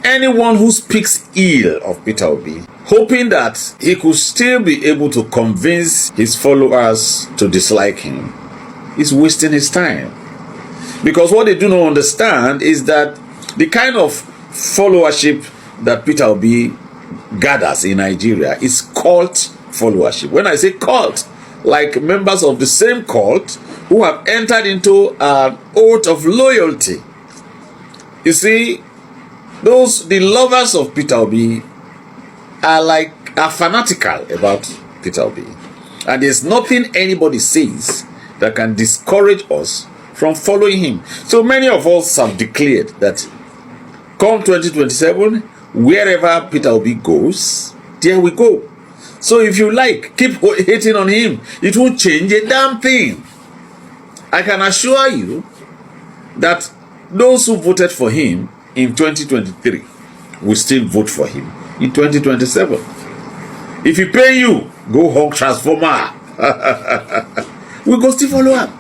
anyone who speaks ill of Peter Obi, hoping that he could still be able to convince his followers to dislike him, is wasting his time. Because what they do not understand is that the kind of followership that Peter Obi gathers in Nigeria is cult followership. When I say cult, like members of the same cult who have entered into an oath of loyalty. You see, the lovers of Peter Obi are fanatical about Peter Obi. And there's nothing anybody says that can discourage us from following him. So many of us have declared that come 2027, wherever Peter Obi goes, there we go. So if you like, keep hating on him. It won't change a damn thing. I can assure you that those who voted for him in 2023 will still vote for him in 2027. If he pay you, go hog transformer. We go still follow him.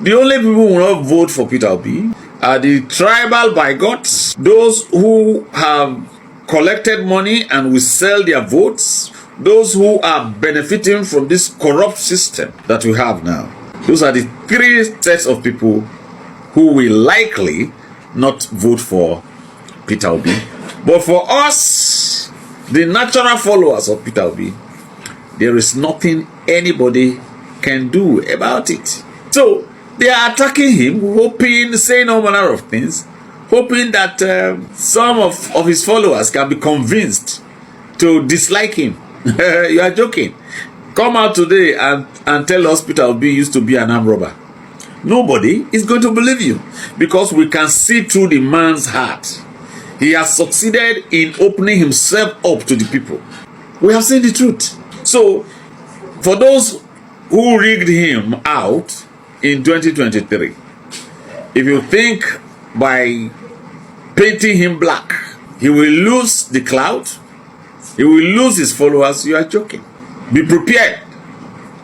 The only people who will not vote for Peter Obi are the tribal bigots, those who have collected money and will sell their votes, those who are benefiting from this corrupt system that we have now. Those are the three sets of people who will likely not vote for Peter Obi. But for us, the natural followers of Peter Obi, there is nothing anybody can do about it. So they are attacking him, hoping, saying all manner of things, hoping that some of his followers can be convinced to dislike him. You are joking. Come out today and tell us Peter Obi used to be an armed robber. Nobody is going to believe you, because we can see through the man's heart. He has succeeded in opening himself up to the people. We have seen the truth. So, for those who rigged him out in 2023, if you think by painting him black, he will lose the clout, he will lose his followers, you are joking. Be prepared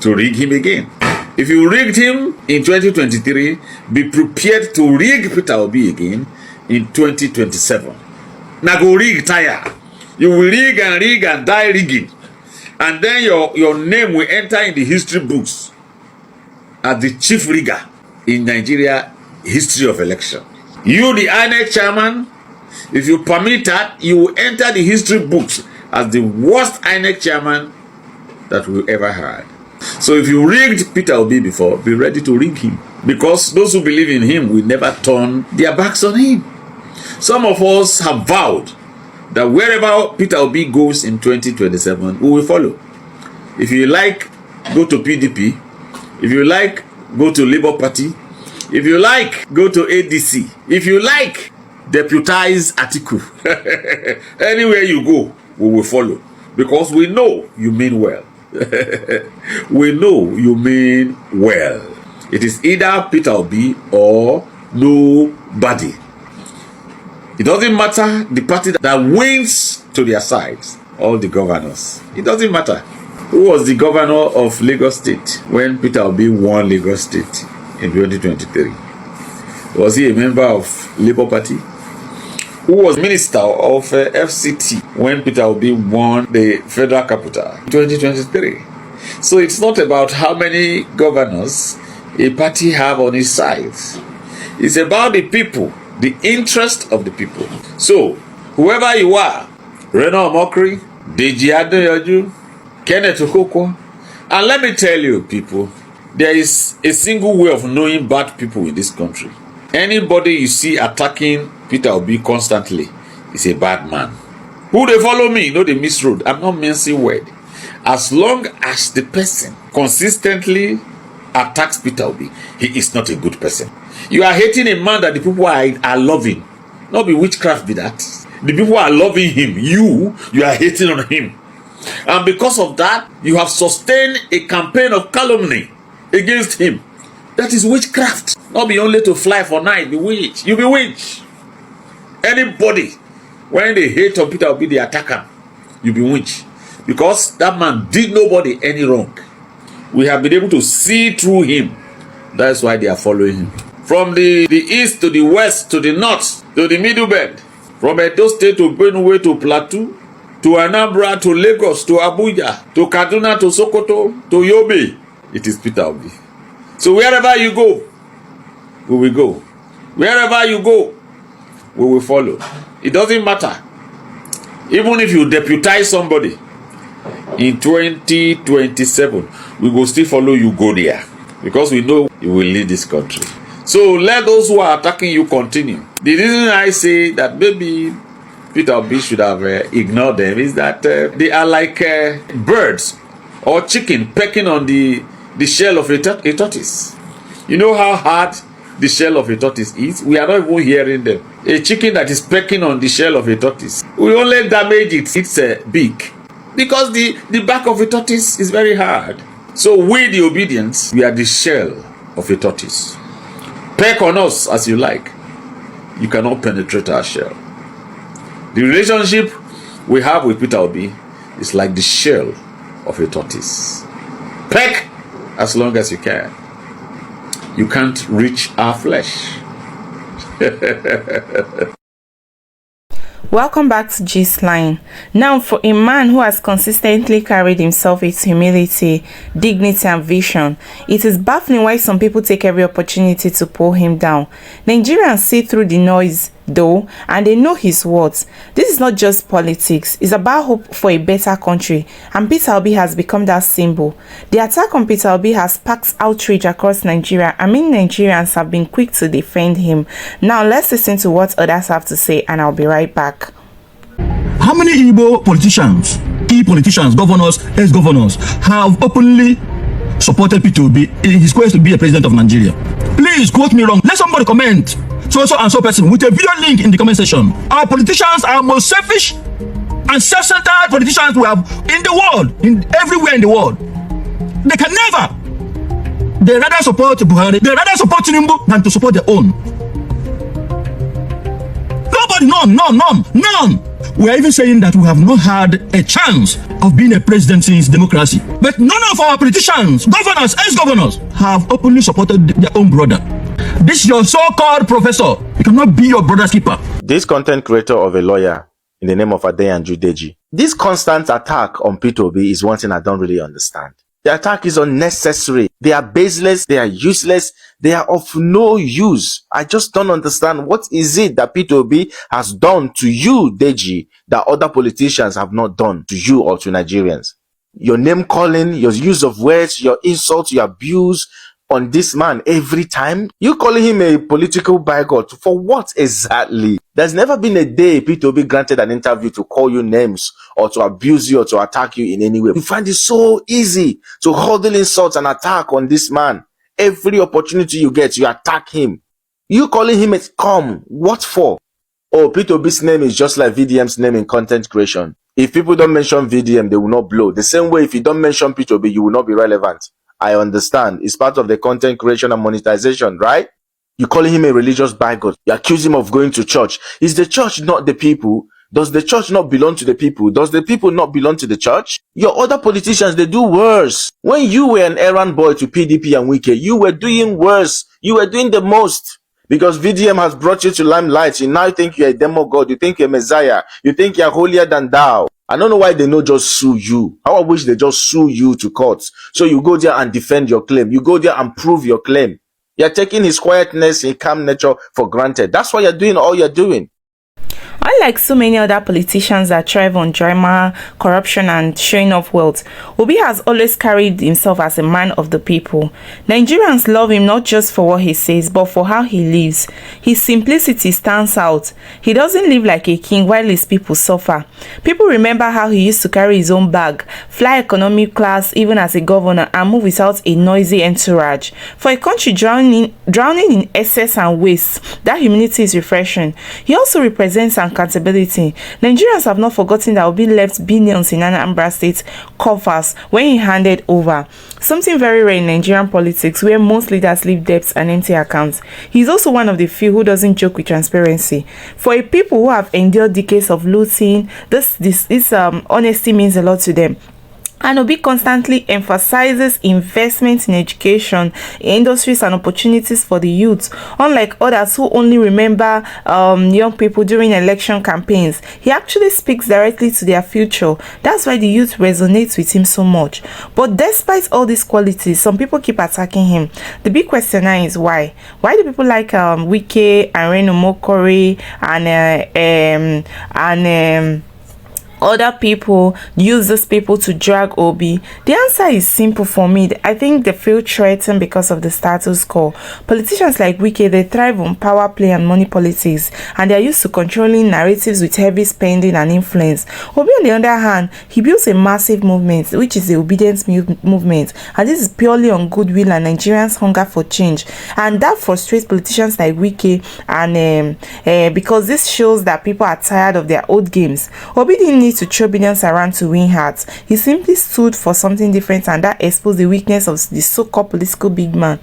to rig him again. If you rigged him in 2023, be prepared to rig Peter Obi again in 2027. Now go rig tire. You will rig and die rigging. And then your name will enter in the history books as the chief rigger in Nigeria history of election. You, the INEC chairman, if you permit that, you will enter the history books as the worst INEC chairman that we ever had. So if you rigged Peter Obi before, be ready to rig him. Because those who believe in him will never turn their backs on him. Some of us have vowed that wherever Peter Obi goes in 2027, we will follow. If you like, go to PDP. If you like, go to Labour Party. If you like, go to ADC. If you like, deputize Atiku. Anywhere you go, we will follow. Because we know you mean well. We know you mean well. It is either Peter Obi or nobody. It doesn't matter the party that wins to their sides, all the governors. It doesn't matter. Who was the governor of Lagos State when Peter Obi won Lagos State in 2023? Was he a member of Labour Party? Who was minister of FCT when Peter Obi won the federal capital in 2023? So it's not about how many governors a party have on its side. It's about the people, the interest of the people. So, whoever you are, Reno Omokri, Deji Adeyoju, Kenneth Okoko, and let me tell you, people, there is a single way of knowing bad people in this country. Anybody you see attacking Peter Obi constantly is a bad man. Who they follow me, know the misroad. I'm not mincing word. As long as the person consistently attacks Peter Obi, he is not a good person. You are hating a man that the people are loving. Not be witchcraft be that. The people are loving him. You are hating on him. And because of that, you have sustained a campaign of calumny against him. That is witchcraft. Not be only to fly for night, be witch. You be witch. Anybody, when they hate on Peter Obi, they attack him. You be witch. Because that man did nobody any wrong. We have been able to see through him. That's why they are following him. From the east to the west to the north to the middle belt, From Edo State to Benue to Plateau, to Anambra, to Lagos, to Abuja, to Kaduna, to Sokoto, to Yobe, it is Peter Obi. So wherever you go, we will go. Wherever you go, we will follow. It doesn't matter. Even if you deputize somebody in 2027, we will still follow you go there, because we know you will lead this country. So let those who are attacking you continue. The reason I say that maybe Peter Obi should have ignored them is that they are like birds or chicken pecking on the shell of a tortoise. You know how hard the shell of a tortoise is? We are not even hearing them. A chicken that is pecking on the shell of a tortoise will only damage its beak, because the back of a tortoise is very hard. So we, the obedience, we are the shell of a tortoise. Peck on us as you like. You cannot penetrate our shell. The relationship we have with Peter Obi is like the shell of a tortoise. Peck as long as you can. You can't reach our flesh. Welcome back to Gist Line. Now, for a man who has consistently carried himself with humility, dignity, and vision, it is baffling why some people take every opportunity to pull him down. Nigerians see through the noise, though, and they know his words. This is not just politics, it's about hope for a better country, and Peter Obi has become that symbol. The attack on Peter Obi has sparked outrage across Nigeria, and many Nigerians have been quick to defend him. Now, let's listen to what others have to say, and I'll be right back. How many Igbo politicians, key politicians, governors, ex-governors have openly supported Peter Obi in his quest to be a president of Nigeria? Please quote me wrong. Let somebody comment. So and so person with a video link in the comment section. Our politicians are most selfish and self-centered politicians we have in the world, everywhere in the world. They can never. They rather support Buhari. They rather support Tinubu than to support their own. Nobody, none. We are even saying that we have not had a chance of being a president since democracy. But none of our politicians, governors, ex-governors, have openly supported their own brother. This your so-called professor. He cannot be your brother's keeper. This content creator of a lawyer in the name of Adeyanju Deji. This constant attack on Peter Obi is one thing I don't really understand. The attack is unnecessary. They are baseless. They are useless. They are of no use. I just don't understand. What is it that Peter Obi has done to you, Deji, that other politicians have not done to you or to Nigerians? Your name calling, your use of words, your insults, your abuse on this man every time. You calling him a political bigot. For what exactly? There's never been a day Peter Obi granted an interview to call you names or to abuse you or to attack you in any way. You find it so easy to hurl insults and attack on this man. Every opportunity you get, you attack him. You calling him a scum. What for? Oh, Peter Obi's name is just like VDM's name in content creation. If people don't mention VDM, they will not blow. The same way if you don't mention Peter Obi, you will not be relevant. I understand. It's part of the content creation and monetization, right? You calling him a religious bigot. You accuse him of going to church. Is the church not the people? Does the church not belong to the people? Does the people not belong to the church? Your other politicians, they do worse. When you were an errand boy to PDP and Wike, you were doing worse. You were doing the most. Because VDM has brought you to limelight. You now think you're a demigod. You think you're a messiah. You think you're holier than thou. I don't know why they don't just sue you. How I wish they just sue you to court. So you go there and defend your claim. You go there and prove your claim. You're taking his quietness, his calm nature for granted. That's why you're doing all you're doing. Unlike so many other politicians that thrive on drama, corruption, and showing off wealth, Obi has always carried himself as a man of the people. Nigerians love him not just for what he says, but for how he lives. His simplicity stands out. He doesn't live like a king while his people suffer. People remember how he used to carry his own bag, fly economy class even as a governor, and move without a noisy entourage. For a country drowning in excess and waste, that humility is refreshing. He also represents accountability. Nigerians have not forgotten that Obi left billions in Anambra State coffers when he handed over. Something very rare in Nigerian politics, where most leaders leave debts and empty accounts. He is also one of the few who doesn't joke with transparency. For a people who have endured decades of looting, this honesty means a lot to them. And Obi constantly emphasizes investment in education, industries, and opportunities for the youth. Unlike others who only remember young people during election campaigns, he actually speaks directly to their future. That's why the youth resonates with him so much. But despite all these qualities, some people keep attacking him. The big question now is why? Why do people like Wike and Reno Mokori and other people use these people to drag Obi? The answer is simple for me. I think they feel threatened because of the status quo. Politicians like Wike, they thrive on power play and money politics, and they are used to controlling narratives with heavy spending and influence. Obi, on the other hand, he builds a massive movement, which is the obedience movement, and this is purely on goodwill and Nigerians' hunger for change, and that frustrates politicians like Wike, and because this shows that people are tired of their old games. Obi didn't need to throw billions around to win hearts. He simply stood for something different, and that exposed the weakness of the so-called political big man.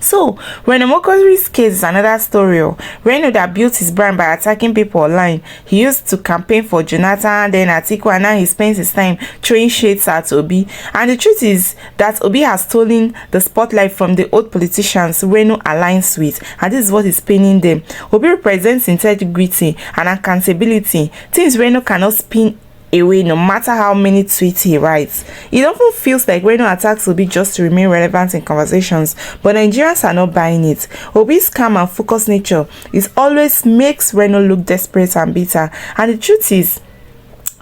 So, Reno Mokori's case is another story. Reno that built his brand by attacking people online. He used to campaign for Jonathan, then Atiku, and now he spends his time throwing shades at Obi. And the truth is that Obi has stolen the spotlight from the old politicians Reno aligns with, and this is what is paining them. Obi represents integrity and accountability, things Reno cannot spin away no matter how many tweets he writes. It often feels like Reno attacks Obi just to remain relevant in conversations, but Nigerians are not buying it. Obi's calm and focused nature always makes Reno look desperate and bitter, and the truth is,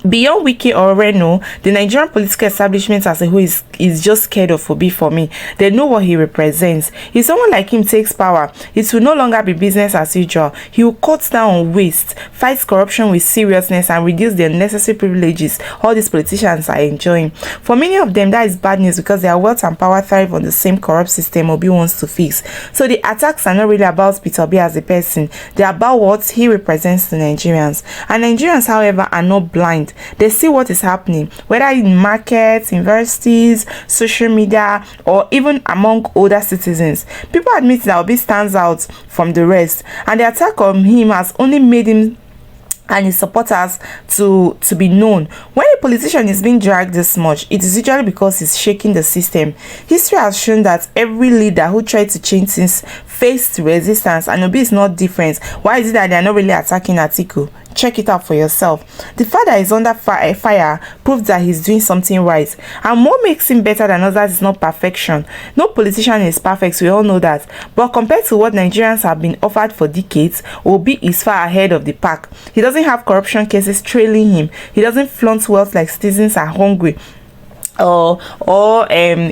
beyond Wike or Reno, the Nigerian political establishment as a whole is just scared of Obi for me. They know what he represents. If someone like him takes power, it will no longer be business as usual. He will cut down on waste, fight corruption with seriousness, and reduce the unnecessary privileges all these politicians are enjoying. For many of them, that is bad news because their wealth and power thrive on the same corrupt system Obi wants to fix. So the attacks are not really about Peter Obi as a person. They are about what he represents to Nigerians. And Nigerians, however, are not blind. They see what is happening, whether in markets, universities, social media, or even among older citizens. People admit that Obi stands out from the rest, and the attack on him has only made him and his supporters to be known. When a politician is being dragged this much, it is usually because he's shaking the system. History has shown that every leader who tried to change things faced resistance, and Obi is not different. Why is it that they are not really attacking Atiku? Check it out for yourself. The fact that he's under fire proves that he's doing something right. And what makes him better than others is not perfection. No politician is perfect, we all know that. But compared to what Nigerians have been offered for decades, Obi is far ahead of the pack. He doesn't have corruption cases trailing him. He doesn't flaunt wealth like citizens are hungry. Or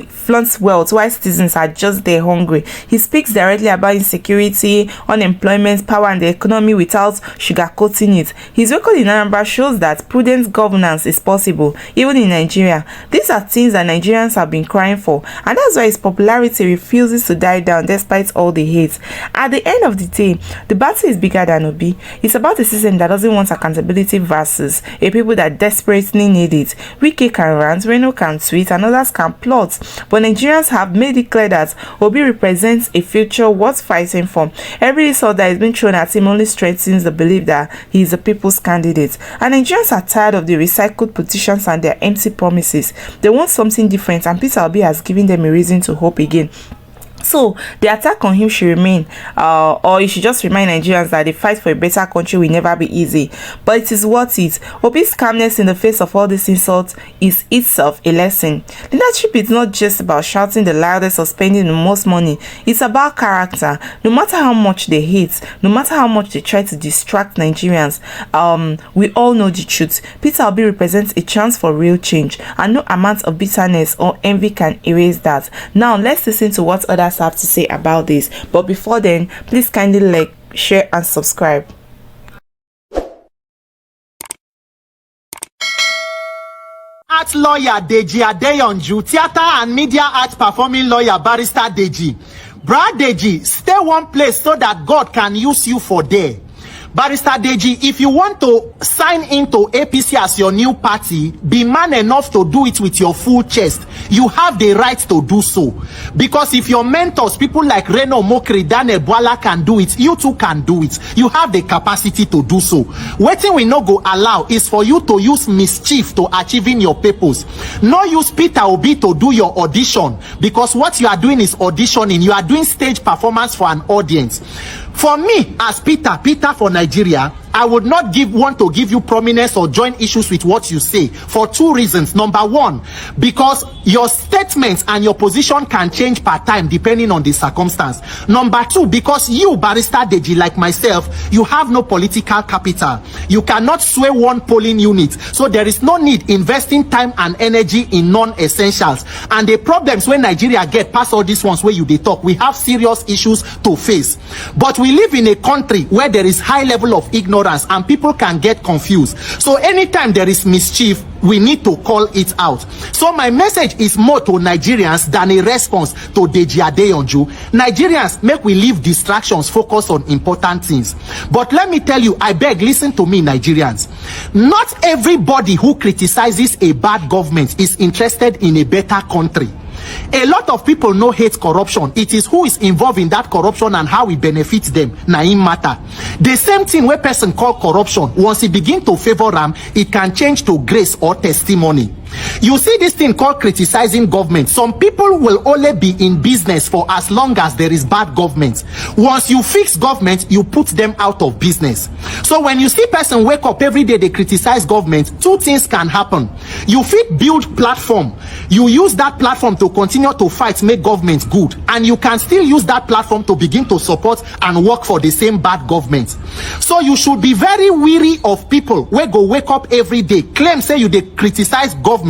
flaunts wealth while citizens are just there hungry. He speaks directly about insecurity, unemployment, power, and the economy without sugarcoating it. His record in Anambra shows that prudent governance is possible, even in Nigeria. These are things that Nigerians have been crying for, and that's why his popularity refuses to die down despite all the hate. At the end of the day, the battle is bigger than Obi. It's about a system that doesn't want accountability versus a people that desperately need it. Wike can rant, Reno can tweet, and others can plot, but Nigerians have made it clear that Obi represents a future worth fighting for. Every insult that is being thrown at him only strengthens the belief that he is a people's candidate, and Nigerians are tired of the recycled petitions and their empty promises. They want something different, and Peter Obi has given them a reason to hope again. So the attack on him should remain, or it should just remind Nigerians that the fight for a better country will never be easy, but it is worth it. Obi's calmness in the face of all these insults is itself a lesson. Leadership is not just about shouting the loudest or spending the most money. It's about character. No matter how much they hate, no matter how much they try to distract Nigerians, we all know the truth. Peter Obi represents a chance for real change, and no amount of bitterness or envy can erase that. Now let's listen to what others have to say about this, but before then, please kindly like, share, and subscribe. Art lawyer Deji Adeyonju, theater and media art performing lawyer barrister Deji. Brad Deji, stay one place so that God can use you for there. Barrister Deji, if you want to sign into APC as your new party, be man enough to do it with your full chest. You have the right to do so. Because if your mentors, people like Reno Mokri, Daniel Bwala can do it, you too can do it. You have the capacity to do so. Waiting we no go allow is for you to use mischief to achieving your purpose. No use Peter Obi to do your audition, because what you are doing is auditioning. You are doing stage performance for an audience. For me, as Peter for Nigeria, I would not want to give you prominence or join issues with what you say for two reasons. Number one, because your statements and your position can change per time depending on the circumstance. Number two, because you, Barrister Deji, like myself, you have no political capital. You cannot sway one polling unit. So there is no need investing time and energy in non-essentials. And the problems when Nigeria get past all these ones where you talk, we have serious issues to face. But we live in a country where there is high level of ignorance and people can get confused. So anytime there is mischief, we need to call it out. So my message is more to Nigerians than a response to Deji Adeyonju. Nigerians, make we leave distractions, focus on important things. But let me tell you, I beg, listen to me, Nigerians. Not everybody who criticizes a bad government is interested in a better country. A lot of people no hate corruption. It is who is involved in that corruption and how it benefits them. Na im matter. The same thing where person call corruption, once it begin to favor them, it can change to grace or testimony. You see this thing called criticizing government. Some people will only be in business for as long as there is bad government. Once you fix government, you put them out of business. So when you see person wake up every day, they criticize government, two things can happen. You fit build platform. You use that platform to continue to fight, make government good. And you can still use that platform to begin to support and work for the same bad government. So you should be very weary of people who go wake up every day, claim say you they criticize government.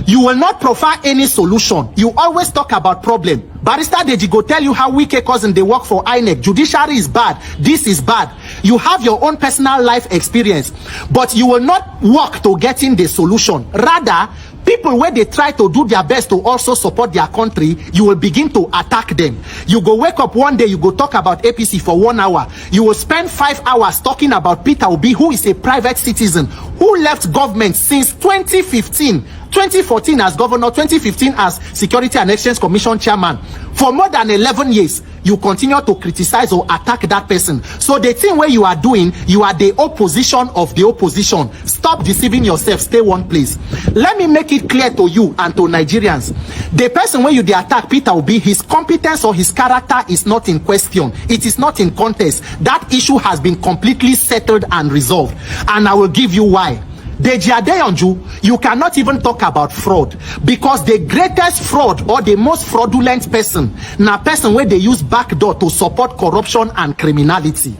You will not provide any solution. You always talk about problem. Barrister Deji go tell you how Wike cousin they work for INEC. Judiciary is bad. This is bad. You have your own personal life experience, but you will not work to getting the solution. Rather, people where they try to do their best to also support their country, you will begin to attack them. You go wake up one day, you go talk about APC for 1 hour. You will spend 5 hours talking about Peter Obi, who is a private citizen, who left government since 2015. 2014 as governor, 2015 as Security and Exchange Commission chairman. For more than 11 years, you continue to criticize or attack that person. So the thing where you are doing, you are the opposition of the opposition. Stop deceiving yourself. Stay one place. Let me make it clear to you and to Nigerians. The person where you they attack Peter Obi, his competence or his character is not in question. It is not in contest. That issue has been completely settled and resolved. And I will give you why. Deji Adeyonju, you cannot even talk about fraud, because the greatest fraud or the most fraudulent person na person where they use backdoor to support corruption and criminality.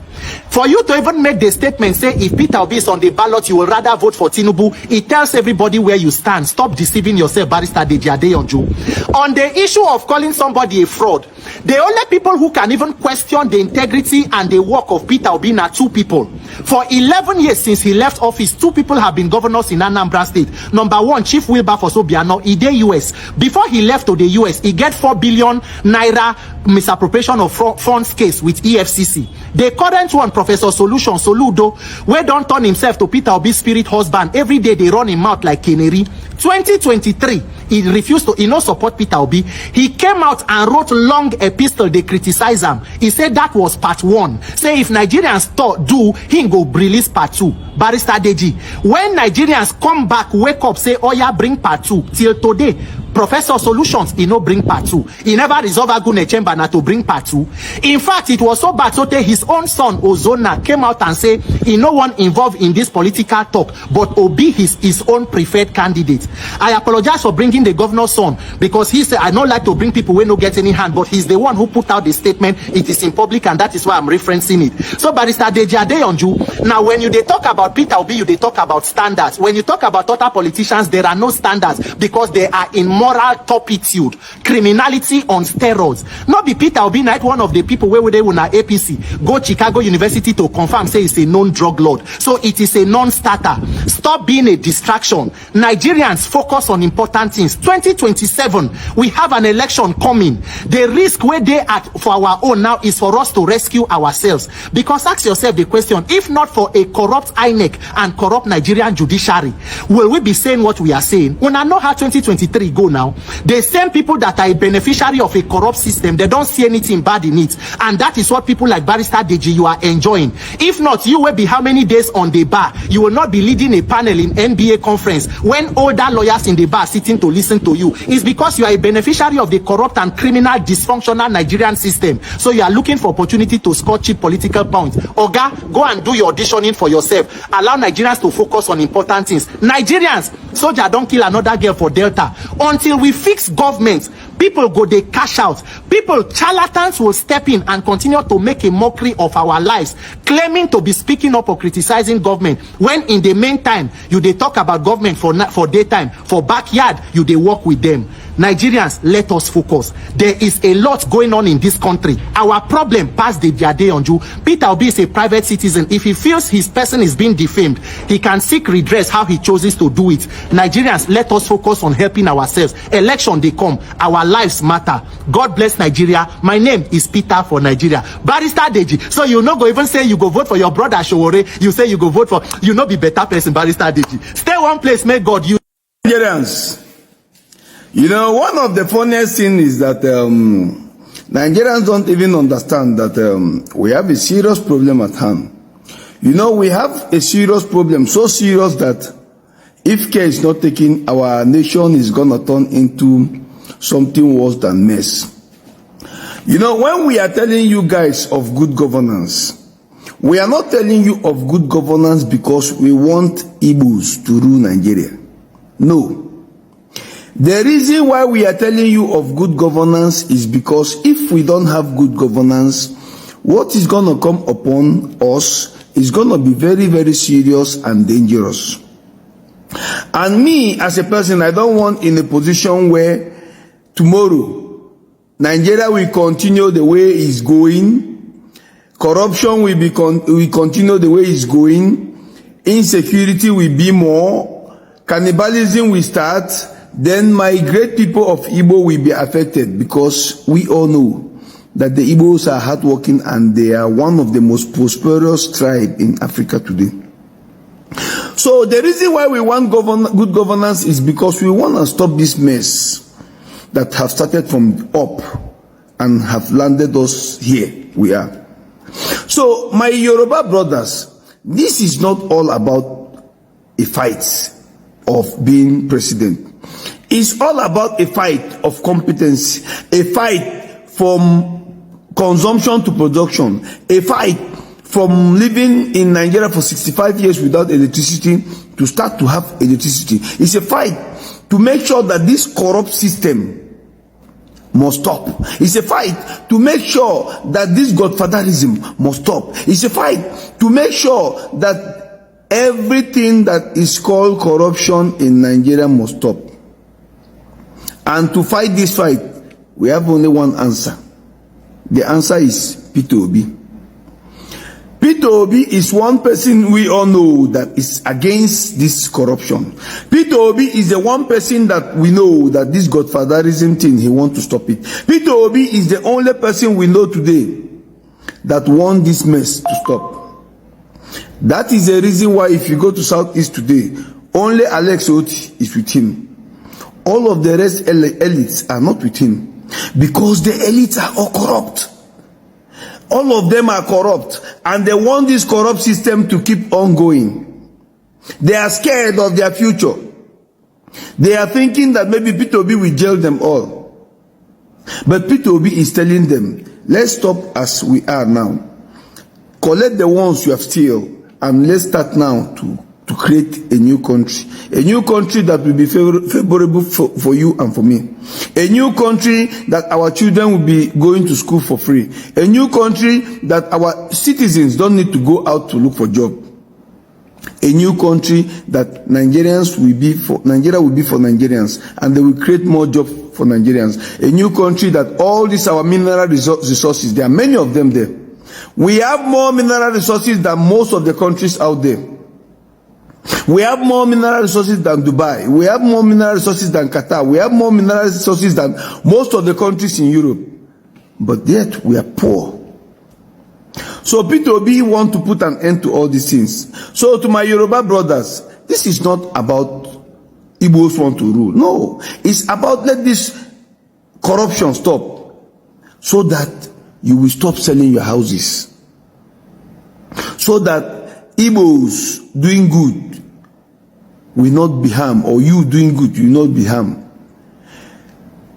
For you to even make the statement say if Peter Obi is on the ballot you will rather vote for Tinubu, it tells everybody where you stand. Stop deceiving yourself, Barrister Deji Adeyonju. On the issue of calling somebody a fraud, the only people who can even question the integrity and the work of Peter Obi are two people. For 11 years since he left office, two people have been governors in Anambra State. Number one, Chief Wilberforce Obiano, he dey US. Before he left to the US, he get 4 billion naira misappropriation of funds case with EFCC. The current one, Professor Soludo, where don't turn himself to Peter Obi's spirit husband. Every day they run him out like canary. 2023, he refused to, not support Peter Obi. He came out and wrote long epistle, they criticize him. He said that was part 1. Say if Nigerians do, he go release part 2. Barrister Deji, when Nigerians come back, wake up, say, oh yeah, bring part 2. Till today, Professor Solutions, he no bring part 2. He never resolve Agune Chamber not to bring part 2. In fact, it was so bad, so his own son, Ozona, came out and say, he no one involved in this political talk, but Obi his own preferred candidate. I apologize for bringing the governor's son, because he said, I don't like to bring people who no get any hand, but he's the one who put out the statement. It is in public, and that is why I'm referencing it. So, Barrister Deji Adeyonju, now when you they talk about Peter Obi, you they talk about standards. When you talk about other politicians, there are no standards, because they are in moral turpitude, criminality on steroids. Not be Peter Obi night one of the people where they will na APC go Chicago University to confirm say it's a known drug lord. So it is a non-starter. Stop being a distraction. Nigerians, focus on important things. 2027, we have an election coming. The risk where they at for our own now is for us to rescue ourselves. Because ask yourself the question, if not for a corrupt INEC and corrupt Nigerian judiciary, will we be saying what we are saying? When I know how 2023 go now, the same people that are a beneficiary of a corrupt system, they don't see anything bad in it. And that is what people like Barrister Deji, you are enjoying. If not, you will be how many days on the bar? You will not be leading a panel in NBA conference when older lawyers in the bar sitting to listen to you. It's because you are a beneficiary of the corrupt and criminal dysfunctional Nigerian system. So you are looking for opportunity to score cheap political points. Oga, go and do your auditioning for yourself. Allow Nigerians to focus on important things. Nigerians, soldier don't kill another girl for Delta. Until we fix government, people go they cash out. People, charlatans will step in and continue to make a mockery of our lives, claiming to be speaking up or criticizing government, when in the meantime, you they talk about government for daytime, for backyard, you they work with them. Nigerians, let us focus. There is a lot going on in this country. Our problem passed the day on you. Peter Obi is a private citizen. If he feels his person is being defamed, he can seek redress how he chooses to do it. Nigerians, let us focus on helping ourselves. Election they come. Our lives matter. God bless Nigeria. My name is Peter for Nigeria. Barrister Deji. So you no go even say you go vote for your brother Showore. You say you go vote for, you no be better person, Barrister Deji. Stay one place, may God you. Nigerians. You know, one of the funniest things is that Nigerians don't even understand that we have a serious problem at hand. You know, we have a serious problem, so serious that if care is not taken, our nation is going to turn into something worse than mess. You know, when we are telling you guys of good governance, we are not telling you of good governance because we want Igbos to rule Nigeria. No. The reason why we are telling you of good governance is because if we don't have good governance, what is going to come upon us is going to be very, very serious and dangerous. And me, as a person, I don't want in a position where tomorrow Nigeria will continue the way it's going, corruption will continue the way it's going, insecurity will be more, cannibalism will start. Then my great people of Igbo will be affected, because we all know that the Igbos are hardworking and they are one of the most prosperous tribes in Africa today. So the reason why we want good governance is because we want to stop this mess that have started from up and have landed us here we are. So my Yoruba brothers, this is not all about a fight of being president. It's all about a fight of competence, a fight from consumption to production, a fight from living in Nigeria for 65 years without electricity to start to have electricity. It's a fight to make sure that this corrupt system must stop. It's a fight to make sure that this godfatherism must stop. It's a fight to make sure that everything that is called corruption in Nigeria must stop. And to fight this fight, we have only one answer. The answer is Peter Obi. Peter Obi is one person we all know that is against this corruption. Peter Obi is the one person that we know that this godfatherism thing, he wants to stop it. Peter Obi is the only person we know today that want this mess to stop. That is the reason why if you go to Southeast today, only Alex Oti is with him. All of the rest elites are not with him, because the elites are all corrupt. All of them are corrupt, and they want this corrupt system to keep on going. They are scared of their future. They are thinking that maybe Peter Obi will jail them all. But Peter Obi is telling them, let's stop as we are now. Collect the ones you have stolen, and let's start now to create a new country. A new country that will be favorable for you and for me. A new country that our children will be going to school for free. A new country that our citizens don't need to go out to look for job. A new country that Nigeria will be for Nigerians, and they will create more jobs for Nigerians. A new country that all these our mineral resources, there are many of them there. We have more mineral resources than most of the countries out there. We have more mineral resources than Dubai. We have more mineral resources than Qatar. We have more mineral resources than most of the countries in Europe. But yet we are poor. So Peter Obi want to put an end to all these things. So to my Yoruba brothers, this is not about Igbos want to rule. No, it's about let this corruption stop so that you will stop selling your houses. So that Igbos doing good will not be harmed, or you doing good will not be harmed.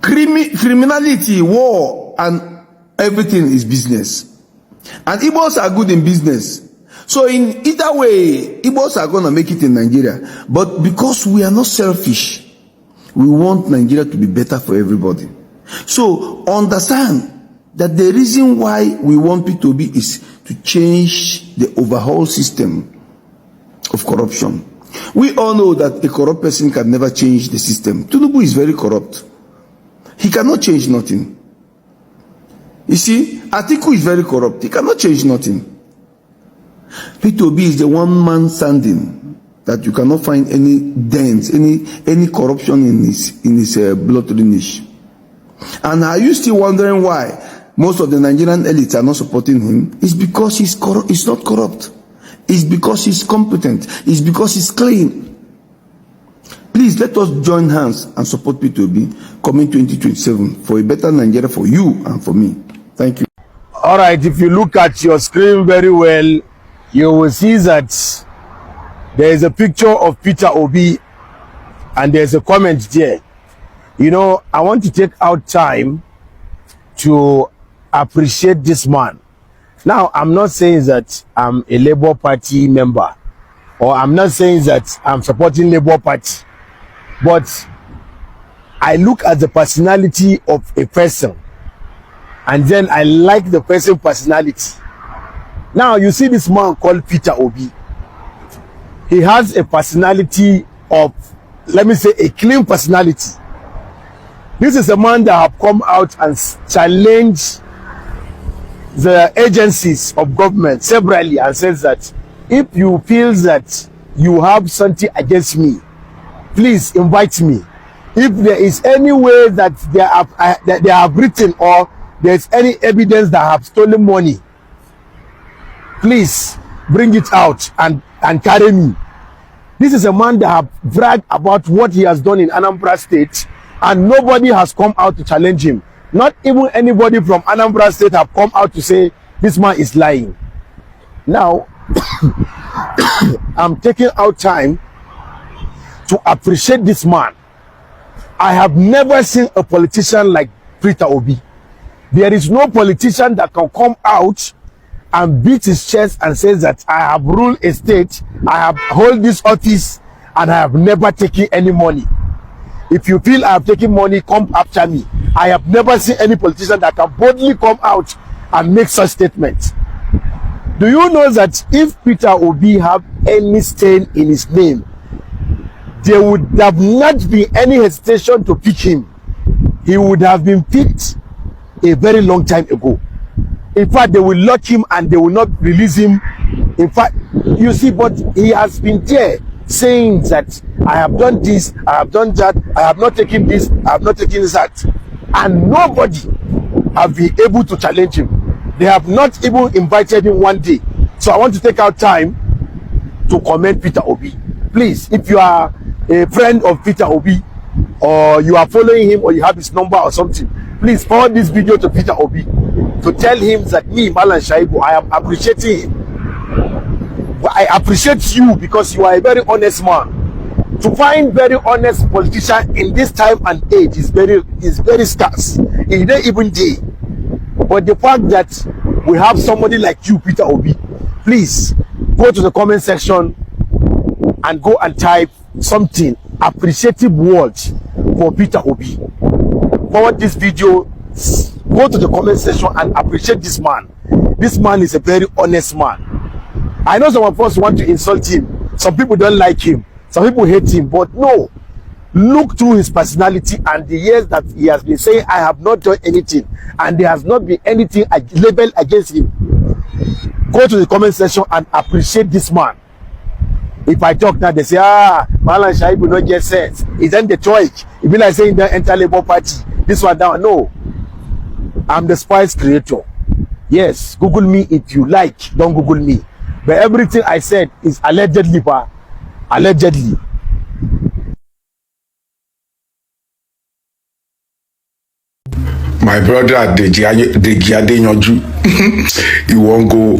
Criminality, war, and everything is business. And Igbos are good in business. So in either way, Igbos are going to make it in Nigeria. But because we are not selfish, we want Nigeria to be better for everybody. So understand that the reason why we want Peter Obi is to change the overall system of corruption. We all know that a corrupt person can never change the system. Tinubu is very corrupt. He cannot change nothing. You see, Atiku is very corrupt. He cannot change nothing. Peter Obi is the one man standing that you cannot find any dents, any corruption in his blood lineage. And are you still wondering why most of the Nigerian elites are not supporting him? It's because he's not corrupt. It's because he's competent. It's because he's clean. Please let us join hands and support Peter Obi coming 2027 for a better Nigeria for you and for me. Thank you. All right, if you look at your screen very well, you will see that there is a picture of Peter Obi and there's a comment there. You know, I want to take out time to appreciate this man. Now, I'm not saying that I'm a Labour Party member, or I'm not saying that I'm supporting Labour Party, but I look at the personality of a person, and then I like the person's personality. Now, you see this man called Peter Obi. He has a personality of, let me say, a clean personality. This is a man that have come out and challenged the agencies of government severally and says that if you feel that you have something against me, please invite me. If there is any way that they have written, or there's any evidence that I have stolen money, please bring it out and carry me. This is a man that have bragged about what he has done in Anambra State, and nobody has come out to challenge him. Not even anybody from Anambra State have come out to say this man is lying. Now, I'm taking out time to appreciate this man. I have never seen a politician like Peter Obi. There is no politician that can come out and beat his chest and say that I have ruled a state, I have held this office, and I have never taken any money. If you feel I have taken money, come after me. I have never seen any politician that can boldly come out and make such statements. Do you know that if Peter Obi have any stain in his name, there would have not been any hesitation to pick him? He would have been picked a very long time ago. In fact, they will lock him and they will not release him. In fact, you see, but he has been there saying that I have done this, I have done that, I have not taken this, I have not taken that. And nobody have been able to challenge him. They have not even invited him one day. So I want to take out time to commend Peter Obi. Please, if you are a friend of Peter Obi, or you are following him, or you have his number or something, please forward this video to Peter Obi to tell him that me, Malan Shaibu, I am appreciating him. I appreciate you because you are a very honest man. To find very honest politician in this time and age is very scarce. It's not even day. But the fact that we have somebody like you, Peter Obi, please go to the comment section and go and type something appreciative words for Peter Obi. Forward this video, go to the comment section and appreciate this man. This man is a very honest man. I know some of us want to insult him, Some people don't like him. Some people hate him. But no, look through his personality and the years that he has been saying, I have not done anything, and there has not been anything labeled against him. Go to the comment section and appreciate this man. If I talk now, they say, Malan Shaibu not get sense. He's in the church. It be like saying the enter Labour Party. This one down. No. I'm the spice creator. Yes, Google me if you like. Don't Google me. But everything I said is allegedly, allegedly. My brother Deji Adeyanju, he won't go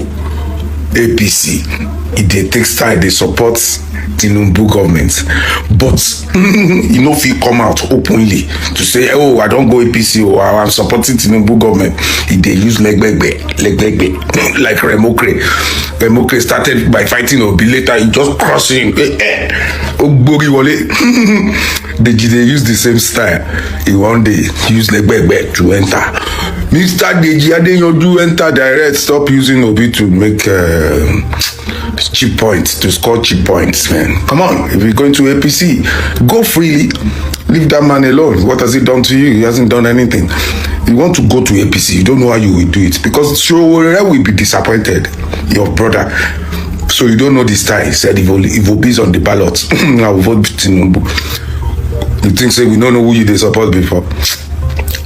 APC. They take style, they support Tinubu government, but you know, if he come out openly to say, oh, I don't go APC or I'm supporting Tinubu government, they use leg like Remokre started by fighting Obi, later he just crossing they use the same style. He one day use leg to enter. Mr. Deji Adeyanju enter direct, stop using Obi to make cheap points, to score cheap points, man. Come on, if you're going to APC, go freely. Leave that man alone. What has he done to you? He hasn't done anything. You want to go to APC, you don't know how you will do it, because Showore will be disappointed, your brother. So you don't know this style. He said if Obi's on the ballot, I will vote Tinubu. You think say we don't know who you they support before?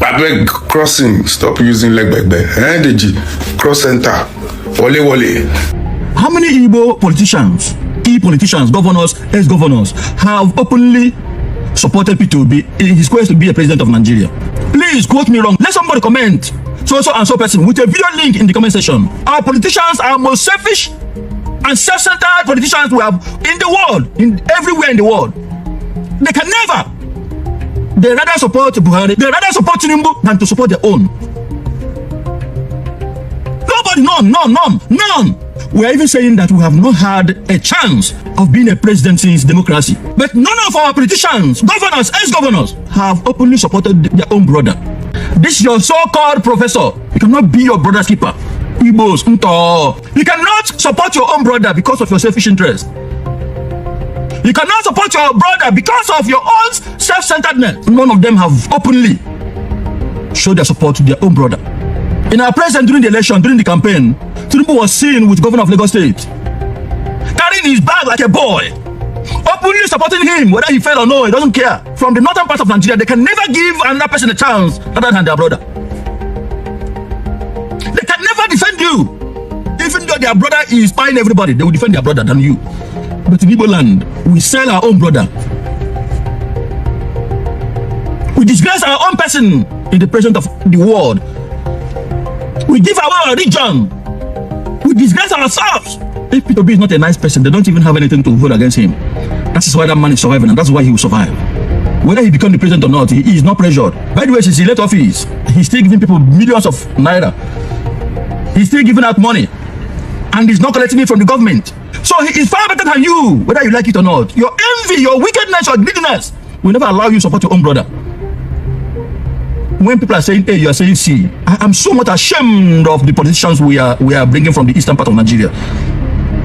I beg, crossing, stop using leg back. Cross center. Wale. How many Igbo politicians, key politicians, governors, ex-governors have openly supported Peter Obi in his quest to be a president of Nigeria? Please quote me wrong. Let somebody comment, so and so person, with a video link in the comment section. Our politicians are most selfish and self-centered politicians we have in the world, everywhere in the world. They can never. They rather support Buhari, they rather support Tinubu than to support their own. Nobody, none. We are even saying that we have not had a chance of being a president since democracy. But none of our politicians, governors, ex-governors, have openly supported their own brother. This your so-called professor. You cannot be your brother's keeper. Igbos, you cannot support your own brother because of your selfish interest. You cannot support your brother because of your own self-centeredness. None of them have openly showed their support to their own brother. In our president during the election, during the campaign, Tinubu was seen with governor of Lagos State, carrying his bag like a boy, openly supporting him, whether he fell or no, he doesn't care. From the northern part of Nigeria, they can never give another person a chance other than their brother. They can never defend you. Even though their brother is spying everybody, they will defend their brother than you. But in Igbo land, we sell our own brother. We disgrace our own person in the presence of the world. We give away our religion. We disgrace ourselves. If Peter Obi is not a nice person, they don't even have anything to vote against him. That is why that man is surviving, and that's why he will survive. Whether he becomes the president or not, he is not pressured. By the way, since he left office, he's still giving people millions of naira. He's still giving out money, and he's not collecting it from the government. So he is far better than you, whether you like it or not. Your envy, your wickedness, your greediness will never allow you to support your own brother. When people are saying A, you are saying C. I'm so much ashamed of the politicians we are bringing from the eastern part of Nigeria.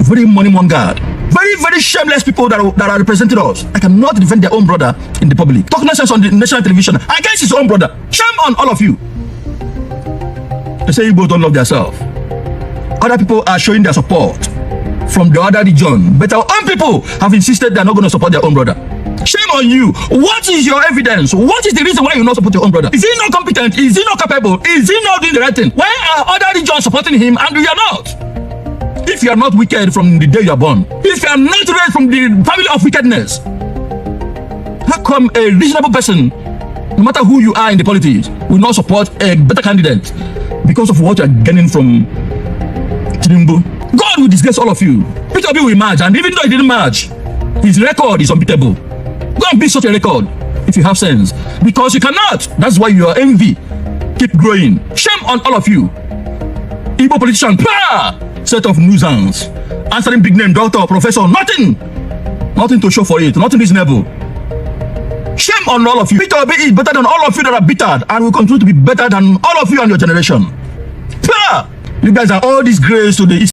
Very money-mongered, very shameless people that are representing us. I cannot defend their own brother in the public. Talk nonsense on the national television against his own brother. Shame on all of you. They say you both don't love yourself. Other people are showing their support from the other region, but our own people have insisted they're not going to support their own brother. Shame on you. What is your evidence? What is the reason why you not support your own brother? Is he not competent? Is he not capable? Is he not doing the right thing? Why are other regions supporting him and you are not? If you are not wicked from the day you are born, if you are not raised from the family of wickedness, how come a reasonable person, no matter who you are in the politics, will not support a better candidate because of what you are getting from Tinubu? God will disgrace all of you. Peter Obi will merge, and even though he didn't merge, his record is unbeatable. Go and beat such a record if you have sense, because you cannot. That's why your envy keep growing. Shame on all of you. Igbo politician, set of nuisance, answering big name, doctor, professor, nothing to show for it, nothing reasonable. Shame on all of you. Peter Obi is better than all of you that are bittered, and will continue to be better than all of you and your generation. You guys are all disgrace to the